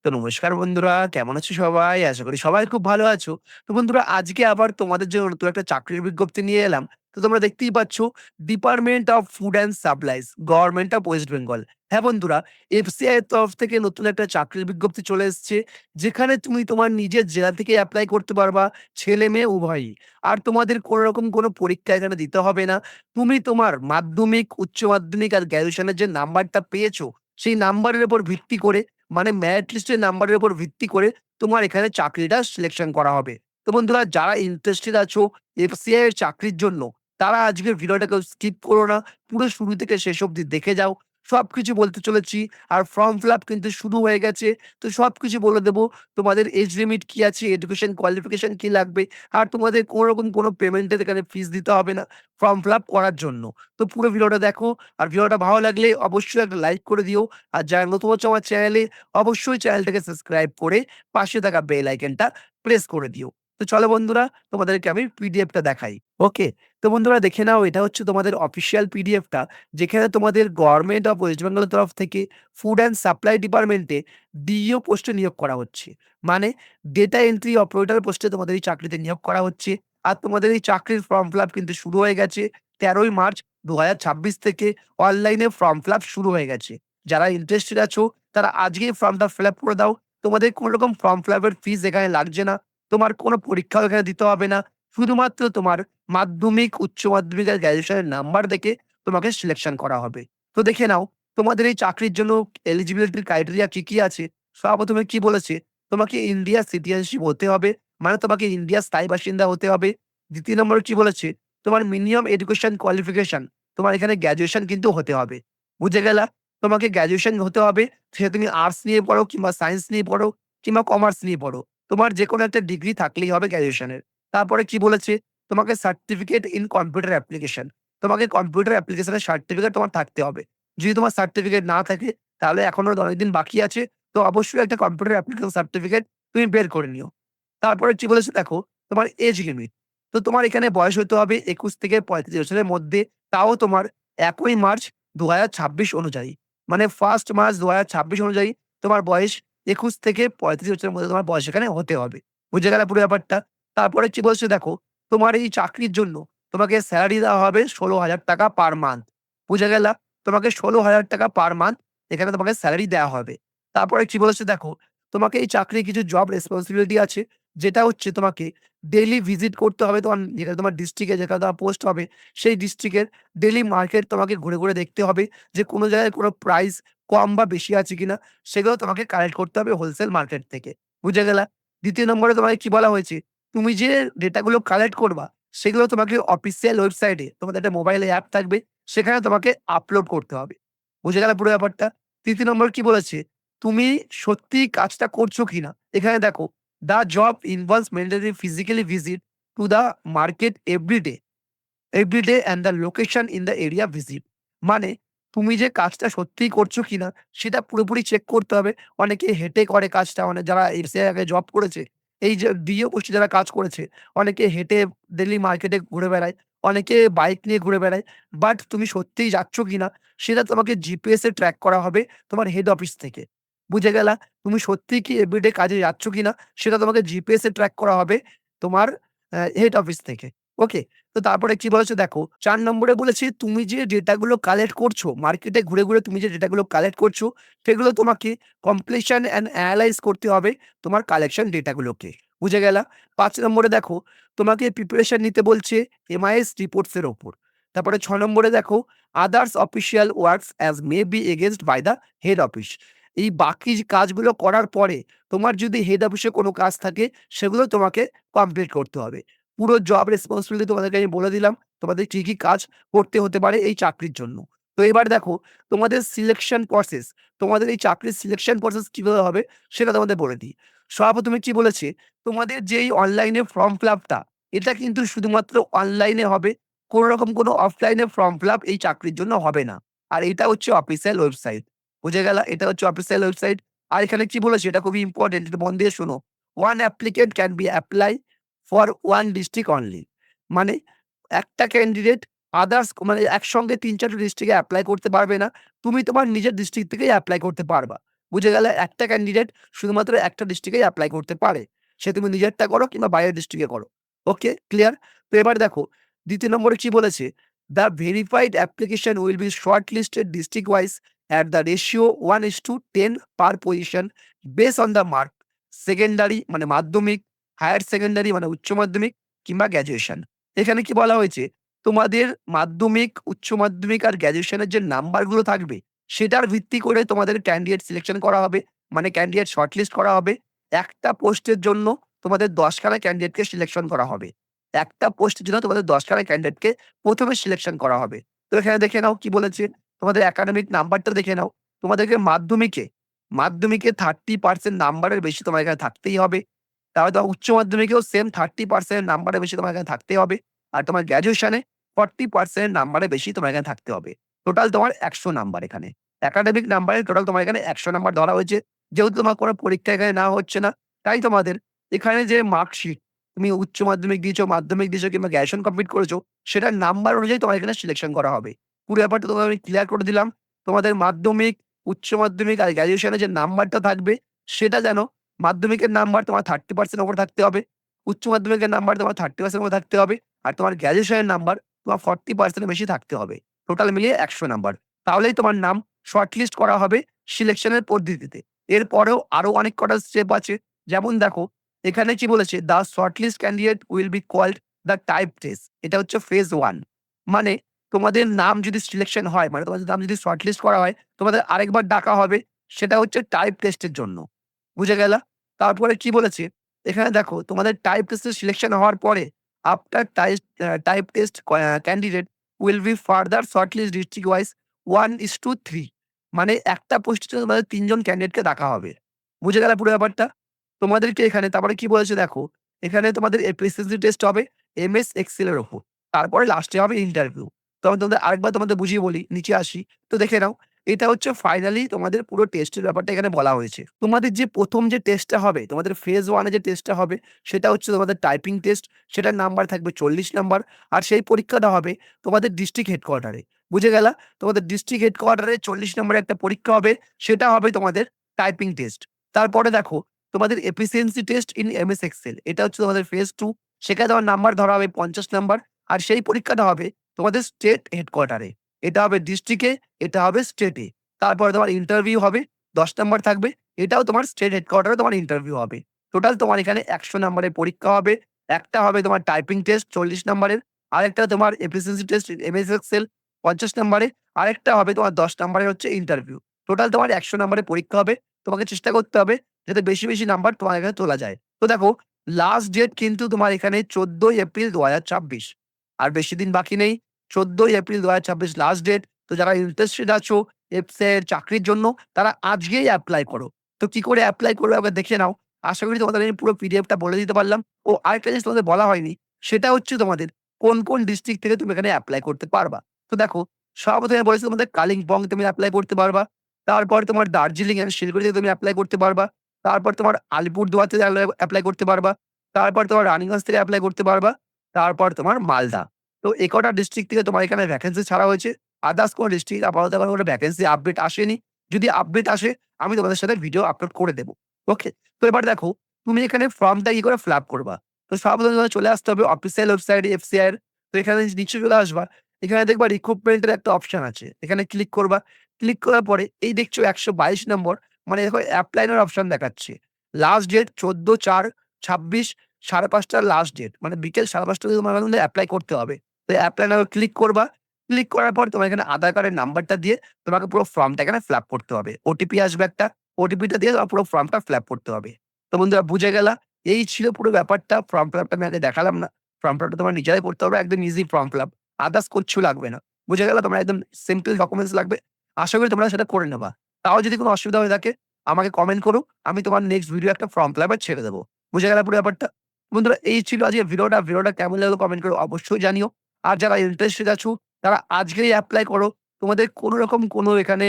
তো নমস্কার বন্ধুরা, কেমন আছো সবাই? আশা করি সবাই খুব ভালো আছো। তো বন্ধুরা আজকে আবার তোমাদের জন্য নতুন একটা চাকরির বিজ্ঞপ্তি নিয়ে এলাম। তো তোমরা দেখতেই পাচ্ছ department of food and supplies, government of West Bengal. হ্যাঁ বন্ধুরা, এফসিআই এর তরফ থেকে নতুন একটা চাকরির বিজ্ঞপ্তি চলে এসছে। যেখানে তুমি তোমার নিজের জেলা থেকে এপ্লাই করতে পারবা, ছেলে-মেয়ে উভয়ই। আর তোমাদের কোন রকম কোন পরীক্ষা এখানে দিতে হবে না। তুমি তোমার মাধ্যমিক, উচ্চ মাধ্যমিক আর গ্র্যাজুয়েশনের যে নাম্বারটা পেয়েছো, সেই নাম্বারের উপর ভিত্তি করে মানে মেরিট লিস্টের নাম্বারের উপর ভিত্তি করে তোমার এখানে চাকরিটা সিলেকশন করা হবে। তো বন্ধুরা যারা ইন্টারেস্টেড আছো এফসিআই এর চাকরির জন্য, তারা আজকের ভিডিওটাকেও স্কিপ করো না। পুরো শুরু থেকে শেষ অব্দি দেখে যাও। সবকিছু বলতে চলেছি। আর ফর্ম ফিল আপ কিন্তু শুরু হয়ে গেছে। তো সবকিছু বলে দেব। তোমাদের এজ লিমিট কি আছে, এডুকেশন কোয়ালিফিকেশন কি লাগবে, আর তোমাদের কোন রকম কোন পেমেন্টের এখানে ফিস দিতে হবে না ফর্ম ফিল আপ করার জন্য। তো পুরো ভিডিওটা দেখো। আর ভিডিওটা ভালো লাগলে অবশ্যই একটা লাইক করে দিও। আর যারা নতুন হচ্ছে আমার চ্যানেলে, অবশ্যই চ্যানেলটাকে সাবস্ক্রাইব করে পাশে থাকা বেল আইকনটা প্রেস করে দিও। তো চলো বন্ধুরা, তোমাদেরকে আমি পিডিএফটা দেখাই। ওকে? তো বন্ধুরা দেখে নাও, এটা হচ্ছে তোমাদের অফিসিয়াল পিডিএফটা, যেখানে তোমাদের গভর্নমেন্ট অফ ওয়েস্ট বেঙ্গলের তরফ থেকে ফুড অ্যান্ড সাপ্লাই ডিপার্টমেন্টে ডিইও পোস্টে নিয়োগ করা হচ্ছে। মানে ডেটা এন্ট্রি অপারেটর পোস্টে তোমাদের এই চাকরিতে নিয়োগ করা হচ্ছে। আর তোমাদের এই চাকরির ফর্ম ফিল আপ কিন্তু শুরু হয়ে গেছে। ১৩ই মার্চ ২০২৬ থেকে অনলাইনে ফর্ম ফিল আপ শুরু হয়ে গেছে। যারা ইন্টারেস্টেড আছো তারা আজকেই ফর্মটা ফিল আপ করে দাও। তোমাদের কোন রকম ফর্ম ফিল আপের ফিস এখানে লাগছে না। তোমার কোনো পরীক্ষাও এখানে দিতে হবে না। শুধুমাত্র তোমার মাধ্যমিক, উচ্চ মাধ্যমিক আর গ্র্যাজুয়েশনের নাম্বার দেখে তোমাকে সিলেকশন করা হবে। তো দেখে নাও, তোমাদের এই চাকরির জন্য এলিজিবিলিটি ক্রাইটেরিয়া কি আছে? সর্বপ্রথমে কি বলেছে? তোমাকে ইন্ডিয়া সিটিজেনশিপ হতে হবে। মানে তোমাকে ইন্ডিয়ার স্থায়ী বাসিন্দা হতে হবে। ২য় নম্বরে কি বলেছে? তোমার মিনিমাম এডুকেশন কোয়ালিফিকেশন, তোমার এখানে গ্র্যাজুয়েশন কিন্তু হতে হবে। বুঝে গেলা? তোমাকে গ্র্যাজুয়েশন হতে হবে। সে তুমি আর্টস নিয়ে পড়ো কিংবা সায়েন্স নিয়ে পড়ো কিংবা কমার্স নিয়ে পড়ো। তোমার যেকোনো একটা ডিগ্রি থাকলেই হবে গ্র্যাজুয়েশনের। তারপরে কি বলেছে? তোমাকে সার্টিফিকেট ইন কম্পিউটার অ্যাপ্লিকেশন। তোমাকে কম্পিউটার অ্যাপ্লিকেশনের সার্টিফিকেট তোমার থাকতে হবে। যদি তোমার সার্টিফিকেট না থাকে, তাহলে এখনো অনেকদিন বাকি আছে। তো অবশ্যই একটা কম্পিউটার অ্যাপ্লিকেশন সার্টিফিকেট তুমি বের করে নিও। তারপরে কি বলেছে দেখো, তোমার এজ লিমিট। তো তোমার এখানে বয়স হতে হবে ২১ থেকে ৩৫ বছরের মধ্যে। তাও তোমার ১ই মার্চ ২০২৬ অনুযায়ী। মানে 1st মার্চ ২০২৬ অনুযায়ী তোমার বয়স ২১ থেকে ৩৫ বছরের মধ্যে তোমার বয়স এখানে হতে হবে। বুঝে গেলা পুরো ব্যাপারটা? তারপরে কি বলছে দেখো, তোমার এই চাকরির জন্য তোমাকে সেলারি দেওয়া হবে ৳১৬,০০০ পার মান্থ। বুঝে গেলা? তোমাকে ৳১৬,০০০ পার মান্থ এখানে তোমাকে সেলারি দেওয়া হবে। তারপরে কি বলেছে দেখো, তোমাকে এই চাকরির কিছু জব রেসপনসিবিলিটি আছে। যেটা হচ্ছে তোমাকে ডেইলি ভিজিট করতে হবে তোমার যেখানে তোমার ডিস্ট্রিক্টে যেখানে তোমার পোস্ট হবে, সেই ডিস্ট্রিক্টের ডেইলি মার্কেট তোমাকে ঘুরে, ঘুরে দেখতে হবে যে কোন জায়গায় কোন প্রাইস কম বা বেশি আছে কিনা, সেগুলো তোমাকে কালেক্ট করতে হবে হোলসেল মার্কেট থেকে। বুঝে গেলা? ২য় নম্বরে তোমাকে কি বলা হয়েছে? তুমি যে ডেটাগুলো কালেক্ট করবা, সেগুলো তোমাকে অফিসিয়াল ওয়েবসাইটে তোমাদের একটা মোবাইলে অ্যাপ থাকবে, সেখানে তোমাকে আপলোড করতে হবে। বুঝে গেলা পুরো ব্যাপারটা? ৩য় নম্বর কি বলেছে? তুমি সত্যিই কাজটা করছো কিনা? এখানে দেখো, "The job involves mandatory physically visit to the market every day and the location in the area visit." মানে তুমি যে কাজটা সত্যিই করছো কিনা সেটা পুরোপুরি চেক করতে হবে। অনেকে হেঁটে করে কাজটা, মানে যারা এর আগে জব করেছে, এই যে ডিও পোস্টে যারা কাজ করেছে, অনেকে হেঁটে ডেইলি মার্কেটে ঘুরে বেড়ায়, অনেকে বাইক নিয়ে ঘুরে বেড়ায়। বাট তুমি সত্যিই যাচ্ছ কিনা সেটা তোমাকে জিপিএস এ ট্র্যাক করা হবে তোমার হেড অফিস থেকে। বুঝে গেলা? তুমি সত্যিই কি এভরিডে কাজে যাচ্ছ কিনা সেটা তোমাকে জিপিএস এ ট্র্যাক করা হবে তোমার হেড অফিস থেকে। ওকে? তো তারপরে কি বলেছে দেখো, ৪ নম্বরে বলেছে তুমি যে ডেটাগুলো কালেক্ট করছো, মার্কেটে ঘুরে, ঘুরে তুমি যে ডেটাগুলো কালেক্ট করছো, সেগুলো তোমাকে কমপ্লিশন অ্যান্ড এনালাইজ করতে হবে তোমার কালেকশন ডেটাগুলোকে। বুঝে গেলা? ৫ নম্বরে দেখো, তোমাকে প্রিপারেশন নিতে বলছে এমআইএস রিপোর্টস এর উপর। তারপরে ৬ নম্বরে দেখো, others official works as may be against by the head office. এই বাকি যে কাজগুলো করার পরে তোমার যদি হেড অফিসে কোনো কাজ থাকে, সেগুলো তোমাকে কমপ্লিট করতে হবে। পুরো জব রেসপন্সিবিলিটি তোমাদেরকে আমি বলে দিলাম। তোমাদের কি, কি কাজ করতে হতে পারে এই চাকরির জন্য। তো এবার দেখো, তোমাদের সিলেকশন প্রসেস, তোমাদের এই চাকরির সিলেকশন প্রসেস কিভাবে হবে সেটা তোমাদের বলে দিই। সর্বপ্রথমে কি বলেছে, তোমাদের যে এই অনলাইনে ফর্ম ফিল আপটা, এটা কিন্তু শুধুমাত্র অনলাইনে হবে। কোন রকম কোন অফলাইনে ফর্ম ফিল আপ এই চাকরির জন্য হবে না। আর এটা হচ্ছে অফিসিয়াল ওয়েবসাইট। বুঝে গেলা? এটা হচ্ছে অফিসিয়াল ওয়েবসাইট। আর এখানে কি বলেছে এটা খুবই ইম্পোর্টেন্ট, এটা মন দিয়ে শোনো। "One applicant can be apply for 1 district only." মানে একটা ক্যান্ডিডেট আদার্স মানে একসঙ্গে ৩-৪ টা ডিস্ট্রিক্টে এপ্লাই করতে পারবে না। তুমি তোমার নিজের ডিস্ট্রিক্ট থেকেই এপ্লাই করতে পারবা। বুঝে গেলে একটা ক্যান্ডিডেট শুধুমাত্র একটা ডিস্ট্রিক্টেই এপ্লাই করতে পারে। সে তুমি নিজেরটা করো কিংবা বাইরের ডিস্ট্রিক্টে করো। ওকে, ক্লিয়ার? তো এবার দেখো ২য় নম্বরে কি বলেছে? "The verified application will be shortlisted district wise at the ratio 1:10 per position based on the mark secondary মানে মাধ্যমিক, হায়ার সেকেন্ডারি মানে উচ্চ মাধ্যমিক কিংবা গ্র্যাজুয়েশন।" এখানে কি বলা হয়েছে? তোমাদের মাধ্যমিক, উচ্চ মাধ্যমিক আর গ্র্যাজুয়েশনের যে নাম্বারগুলো থাকবে সেটার ভিত্তি করে তোমাদের ক্যান্ডিডেট সিলেকশন করা হবে। মানে ক্যান্ডিডেট শর্টলিস্ট করা হবে। একটা পোস্টের জন্য তোমাদের ১০ খানা ক্যান্ডিডেটকে সিলেকশন করা হবে। একটা পোস্টের জন্য তোমাদের ১০ খানা ক্যান্ডিডেটকে ১ম এ সিলেকশন করা হবে। তো এখানে দেখে নাও কি বলেছে? তোমাদের একাডেমিক নাম্বারটা দেখে নাও। তোমাদেরকে মাধ্যমিকে 30% নাম্বারের বেশি তোমার এখানে থাকতেই হবে। তাহলে তোমার উচ্চ মাধ্যমিকেও সেম 30% নাম্বারের বেশি তোমার এখানে থাকতেই হবে। আর তোমার গ্র্যাজুয়েশনে 40% নাম্বারের বেশি তোমার এখানে থাকতে হবে। টোটাল তোমার ১০০ নাম্বার এখানে। একাডেমিক নাম্বারে টোটাল তোমার এখানে ১০০ নাম্বার ধরা হয়েছে। যেহেতু তোমার কোনো পরীক্ষা এখানে নেওয়া হচ্ছে না, তাই তোমাদের এখানে যে মার্কশিট তুমি উচ্চ মাধ্যমিক দিয়েছো, মাধ্যমিক দিয়েছো কিংবা গ্র্যাজুয়েশন কমপ্লিট করেছো, সেটার নাম্বার অনুযায়ী তোমার এখানে সিলেকশন করা হবে। পুরো ব্যাপারটা তোমাকে আমি ক্লিয়ার করে দিলাম। তোমাদের মাধ্যমিক, উচ্চ মাধ্যমিক আর গ্র্যাজুয়েশনের যে নাম্বারটা থাকবে, সেটা যেন মাধ্যমিকের নাম্বার তোমার 30% ওপরে থাকতে হবে। উচ্চ মাধ্যমিকের নাম্বার তোমার 30% ওপরে থাকতে হবে। আর তোমার গ্র্যাজুয়েশনের নাম্বার তোমার 40% এর বেশি থাকতে হবে। টোটাল মিলিয়ে ১০০ নাম্বার। তাহলেই তোমার নাম শর্টলিস্ট করা হবে সিলেকশনের পদ্ধতিতে। এরপরেও আরো অনেক কটা স্টেপ আছে। যেমন দেখো, এখানে কি বলেছে? "The shortlist candidate will be called the type test" এটা হচ্ছে ফেজ 1। মানে তোমাদের নাম যদি সিলেকশন হয়, মানে তোমাদের নাম যদি শর্টলিস্ট করা হয়, তোমাদের আরেকবার ডাকা হবে। সেটা হচ্ছে টাইপ টেস্টের জন্য। বুঝে গেলা? তারপরে কি বলেছে? এখানে দেখো তোমাদের টাইপ টেস্টে সিলেকশন হওয়ার পরে after type test candidate will B further shortlist district wise 1:3 মানে একটা পোস্টে তোমাদের ৩ জন ক্যান্ডিডেটকে ডাকা হবে। বুঝে গেলা পুরো ব্যাপারটা? তোমাদেরকে এখানে তারপরে কি বলেছে দেখো, এখানে তোমাদের এফিসিয়েন্সি টেস্ট হবে এমএস এক্সেল এর উপর। তারপরে লাস্টে হবে ইন্টারভিউ। তো আমি তোমাদের আরেকবার তোমাদের বুঝিয়ে বলি, নিচে আসি। তো দেখে নাও, এটা হচ্ছে ফাইনালি তোমাদের পুরো টেস্টের ব্যাপারটা এখানে বলা হয়েছে। তোমাদের যে ১ম যে টেস্টটা হবে, তোমাদের ফেজ 1 এ যে টেস্টটা হবে, সেটা হচ্ছে তোমাদের টাইপিং টেস্ট। সেটার নাম্বার থাকবে ৪০ নাম্বার। আর সেই পরীক্ষাটা হবে তোমাদের ডিস্ট্রিক্ট হেডকোয়ার্টারে। বুঝে গেলা? তোমাদের ডিস্ট্রিক্ট হেডকোয়ার্টারে ৪০ নম্বরের একটা পরীক্ষা হবে। সেটা হবে তোমাদের টাইপিং টেস্ট। তারপরে দেখো, তোমাদের efficiency test in MS Excel. এটা হচ্ছে তোমাদের ফেজ 2। সেখানে তোমার নাম্বার ধরা হবে ৫০ নাম্বার। আর সেই পরীক্ষাটা হবে তোমাদের স্টেট হেডকোয়ার্টারে। এটা হবে ডিস্ট্রিক্টে, এটা হবে স্টেটে। তারপরে তোমার ইন্টারভিউ হবে, ১০ নাম্বার থাকবে। এটাও তোমার স্টেট হেডকোয়ার্টারে তোমার ইন্টারভিউ হবে। টোটাল তোমার এখানে ১০০ নাম্বারের পরীক্ষা হবে। একটা হবে তোমার টাইপিং টেস্ট ৪০ নাম্বারের, আরেকটা তোমার এফিসিয়েন্সি টেস্ট এমএস এক্সেল ৫০ নাম্বারের, আরেকটা হবে তোমার ১০ নাম্বারের হচ্ছে ইন্টারভিউ। টোটাল তোমার ১০০ নাম্বারের পরীক্ষা হবে। তোমাকে চেষ্টা করতে হবে যাতে বেশি নাম্বার তোমার এখানে তোলা যায়। তো দেখো, লাস্ট ডেট কিন্তু তোমার এখানে ১৪ই এপ্রিল ২০২৬। আর বেশি দিন বাকি নেই। ১৪ই এপ্রিল ২০২৬ লাস্ট ডেট। তো যারা ইন্টারেস্টেড আছো এর চাকরির জন্য, তারা আজকেই এপ্লাই করো। তো কি করে এপ্লাই করবে একবার দেখে নাও। আশা করি তোমাদের আমি পুরো পিডিএফটা বলে দিতে পারলাম। ও আরেকটা জিনিস তোমাদের বলা হয়নি, সেটা হচ্ছে তোমাদের কোন ডিস্ট্রিক্ট থেকে তুমি এখানে এপ্লাই করতে পারবা। তো দেখো, সর্বপ্রথমে বলেছি তোমাদের কালিম্পং তুমি এপ্লাই করতে পারবা। তারপর তোমার দার্জিলিং অ্যান্ড শিলিগুড়িতে তুমি এপ্লাই করতে পারবা। তারপর তোমার আলিপুরদুয়ার থেকে এপ্লাই করতে পারবা। তারপর তোমার রানীগঞ্জ থেকে এপ্লাই করতে পারবা। তারপর তোমার মালদা। তো এই কটা ডিস্ট্রিক্ট থেকে তোমার এখানে ভ্যাকেন্সি ছাড়া হয়েছে। আদার্স কোন ডিস্ট্রিক্ট আপাতত এখন কোনো ভ্যাকেন্সি আপডেট আসেনি। যদি আপডেট আসে, আমি তোমাদের সাথে ভিডিও আপলোড করে দেব। ওকে? তো এবার দেখো, তুমি এখানে ফর্মটা কি করে ফিল আপ করবা। তো সর্বপ্রথম তোমার চলে আসতে হবে অফিসিয়াল ওয়েবসাইটে এফসিআই এর। তো এখানে নিচে চলে আসবা। এখানে দেখবা রিক্রুটমেন্ট এর একটা অপশন আছে। এখানে ক্লিক করবা। ক্লিক করার পরে এই দেখছো ১২২ নম্বর, মানে দেখো এপ্লাই নাও অপশন দেখাচ্ছে। লাস্ট ডেট ১৪/৪/২৬ ৫:৩০ লাস্ট ডেট। মানে বিকেল ৫:৩০ টায় তোমার কিন্তু এপ্লাই করতে হবে। তো এপ্লাই নাও ক্লিক করবা। ক্লিক করার পর তোমার এখানে আধার কার্ডের নাম্বারটা দিয়ে তোমাকে পুরো ফর্মটা এখানে ফিল আপ করতে হবে। ওটিপি আসবে একটা। ওটিপিটা দিয়ে তোমার পুরো ফর্মটা ফিল আপ করতে হবে। তো বন্ধুরা বুঝে গেলা। এই ছিল পুরো ব্যাপারটা। ফর্ম ফিল আপটা আমি আগে দেখালাম না। ফর্ম ফিল আপটা তোমার নিজেরাই করতে হবে। একদম easy form fill up. Others কিচ্ছু লাগবে না। বুঝে গেল? তোমার একদম সিম্পল ডকুমেন্টস লাগবে। আশা করি তোমরা সেটা করে নেবা। তাও যদি কোন অসুবিধা হয়ে থাকে আমাকে কমেন্ট করো। আমি তোমার নেক্সট ভিডিও একটা ফর্ম ফিল আপ এর ছেড়ে দেব। বুঝে গেল পুরো ব্যাপারটা? বন্ধুরা এই ছিল আজকের ভিডিওটা। ভিডিওটা কেমন লাগলো কমেন্ট করে অবশ্যই জানিও। আর যারা ইন্টারেস্টেড আছো তারা আজকেই এপ্লাই করো। তোমাদের কোন রকম কোন এখানে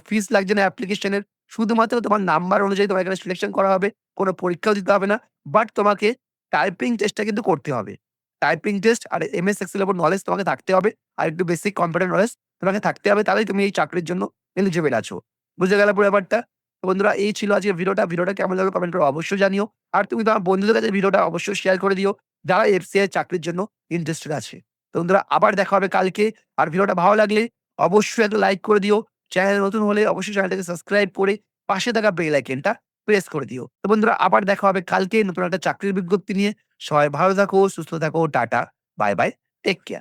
ফিস লাগছে না অ্যাপ্লিকেশনের। শুধুমাত্র তোমার নাম্বার অনুযায়ী তোমার এখানে সিলেকশন করা হবে। কোন পরীক্ষাও দিতে হবে না। বাট তোমাকে টাইপিং টেস্টটা কিন্তু করতে হবে। টাইপিং টেস্ট আর এমএস এক্সেল এর উপর নলেজ তোমাকে থাকতে হবে। আর একটু বেসিক কম্পিউটার নলেজ তোমাকে থাকতে হবে। তাহলেই তুমি এই চাকরির জন্য এলিজিবল আছো। বুঝে গেল পুরো ব্যাপারটা? তো বন্ধুরা এই ছিল আজকের ভিডিওটা। ভিডিওটা কেমন লাগলো কমেন্ট করে অবশ্যই জানিও। আর তুমি তোমার বন্ধুদের কাছে ভিডিওটা অবশ্যই শেয়ার করে দিও, যারা এফসিআই চাকরির জন্য ইন্টারেস্টেড আছে। তো বন্ধুরা আবার দেখা হবে কালকে। আর ভিডিওটা ভালো লাগলে অবশ্যই একটা লাইক করে দিও। চ্যানেলে নতুন হলে অবশ্যই চ্যানেলটাকে সাবস্ক্রাইব করে পাশে থাকা বেল আইকনটা প্রেস করে দিও। তো বন্ধুরা আবার দেখা হবে কালকে নতুন একটা চাকরির বিজ্ঞপ্তি নিয়ে। সবাই ভালো থাকো, সুস্থ থাকো। Tata, bye, bye. Take care.